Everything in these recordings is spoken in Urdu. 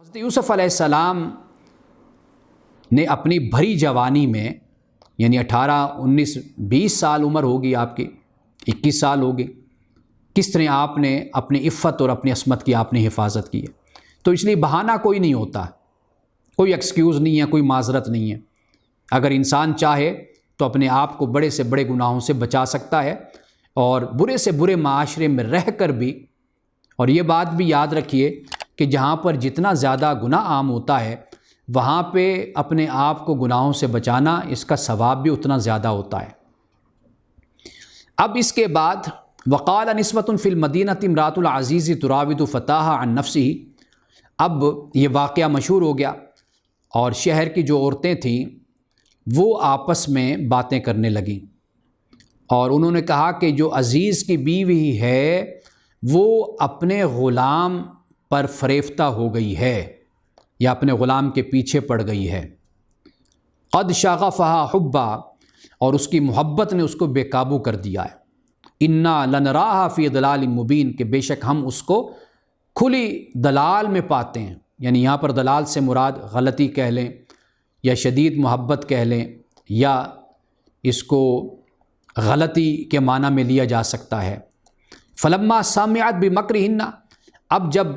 حضرت یوسف علیہ السلام نے اپنی بھری جوانی میں یعنی 18 19 20 سال عمر ہوگی آپ کی، 21 سال ہوگی، کس طرح آپ نے اپنی عفت اور اپنی عصمت کی آپ نے حفاظت کی ہے۔ تو اس لیے بہانہ کوئی نہیں ہوتا، کوئی ایکسکیوز نہیں ہے، کوئی معذرت نہیں ہے۔ اگر انسان چاہے تو اپنے آپ کو بڑے سے بڑے گناہوں سے بچا سکتا ہے، اور برے سے برے معاشرے میں رہ کر بھی، اور یہ بات بھی یاد رکھیے کہ جہاں پر جتنا زیادہ گناہ عام ہوتا ہے وہاں پہ اپنے آپ کو گناہوں سے بچانا، اس کا ثواب بھی اتنا زیادہ ہوتا ہے۔ اب اس کے بعد وقال نسوۃ فی المدینہ امرأۃ العزیز تراود فتاها عن نفسه، اب یہ واقعہ مشہور ہو گیا اور شہر کی جو عورتیں تھیں وہ آپس میں باتیں کرنے لگیں، اور انہوں نے کہا کہ جو عزیز کی بیوی ہے وہ اپنے غلام پر فریفتہ ہو گئی ہے یا اپنے غلام کے پیچھے پڑ گئی ہے۔ قد شغفها حبا، اور اس کی محبت نے اس کو بے قابو کر دیا ہے۔ انا لنراها فی ضلال مبین، کہ بے شک ہم اس کو کھلی دلال میں پاتے ہیں، یعنی یہاں پر دلال سے مراد غلطی کہہ لیں یا شدید محبت کہہ لیں، یا اس کو غلطی کے معنی میں لیا جا سکتا ہے۔ فلما سمعت بمکرہن، اب جب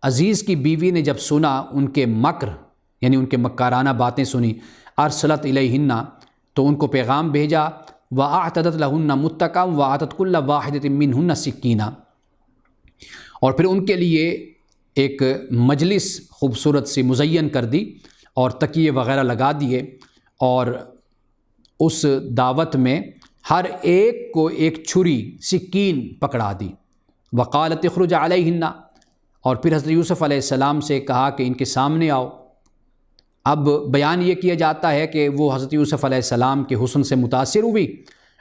عزیز کی بیوی نے جب سنا ان کے مکر یعنی ان کے مکارانہ باتیں سنی، ارسلت الیہن، تو ان کو پیغام بھیجا، واعتدت لہن متکا واعطت کل واحدۃ منہن سکینہ، اور پھر ان کے لیے ایک مجلس خوبصورت سی مزین کر دی اور تکیے وغیرہ لگا دیے، اور اس دعوت میں ہر ایک کو ایک چھری سکین پکڑا دی۔ وقالت اخرج علیہن، اور پھر حضرت یوسف علیہ السلام سے کہا کہ ان کے سامنے آؤ۔ اب بیان یہ کیا جاتا ہے کہ وہ حضرت یوسف علیہ السلام کے حسن سے متاثر ہوئی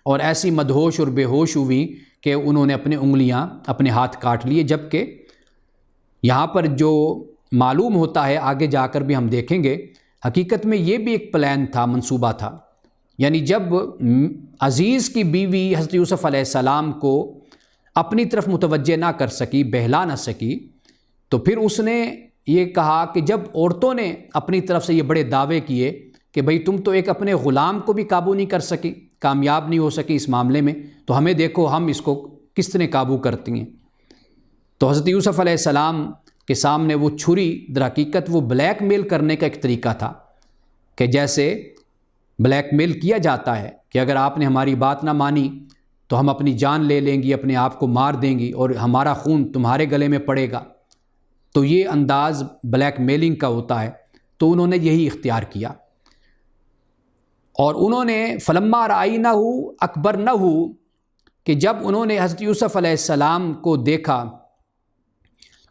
اور ایسی مدہوش اور بے ہوش ہوئی کہ انہوں نے اپنے انگلیاں اپنے ہاتھ کاٹ لیے، جبکہ یہاں پر جو معلوم ہوتا ہے آگے جا کر بھی ہم دیکھیں گے، حقیقت میں یہ بھی ایک پلان تھا، منصوبہ تھا۔ یعنی جب عزیز کی بیوی حضرت یوسف علیہ السلام کو اپنی طرف متوجہ نہ کر سکی، بہلا نہ سکی، تو پھر اس نے یہ کہا کہ جب عورتوں نے اپنی طرف سے یہ بڑے دعوے کیے کہ بھئی تم تو ایک اپنے غلام کو بھی قابو نہیں کر سکی، کامیاب نہیں ہو سکی اس معاملے میں، تو ہمیں دیکھو ہم اس کو کس طرح قابو کرتی ہیں۔ تو حضرت یوسف علیہ السلام کے سامنے وہ چھری در حقیقت وہ بلیک میل کرنے کا ایک طریقہ تھا، کہ جیسے بلیک میل کیا جاتا ہے کہ اگر آپ نے ہماری بات نہ مانی تو ہم اپنی جان لے لیں گی، اپنے آپ کو مار دیں گی اور ہمارا خون تمہارے گلے میں پڑے گا۔ تو یہ انداز بلیک میلنگ کا ہوتا ہے، تو انہوں نے یہی اختیار کیا، اور انہوں نے فلما رأینہ اکبرنہ، کہ جب انہوں نے حضرت یوسف علیہ السلام کو دیکھا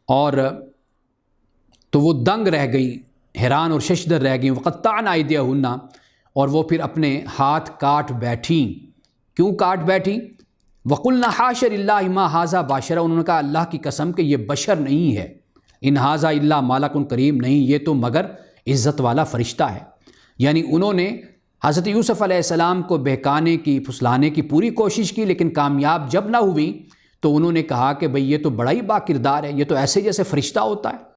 اور تو وہ دنگ رہ گئی، حیران اور ششدر رہ گئیں، وقطعن ایدیہن، اور وہ پھر اپنے ہاتھ کاٹ بیٹھیں۔ کیوں کاٹ بیٹھیں؟ وقلنا حاشا للہ ما ھذا بشرا، انہوں نے کہا اللہ کی قسم کہ یہ بشر نہیں ہے، ان ھذا الا ملک کریم، نہیں یہ تو مگر عزت والا فرشتہ ہے۔ یعنی انہوں نے حضرت یوسف علیہ السلام کو بہکانے کی، پھسلانے کی پوری کوشش کی، لیکن کامیاب جب نہ ہوئی تو انہوں نے کہا کہ بھئی یہ تو بڑا ہی با کردار ہے، یہ تو ایسے جیسے فرشتہ ہوتا ہے۔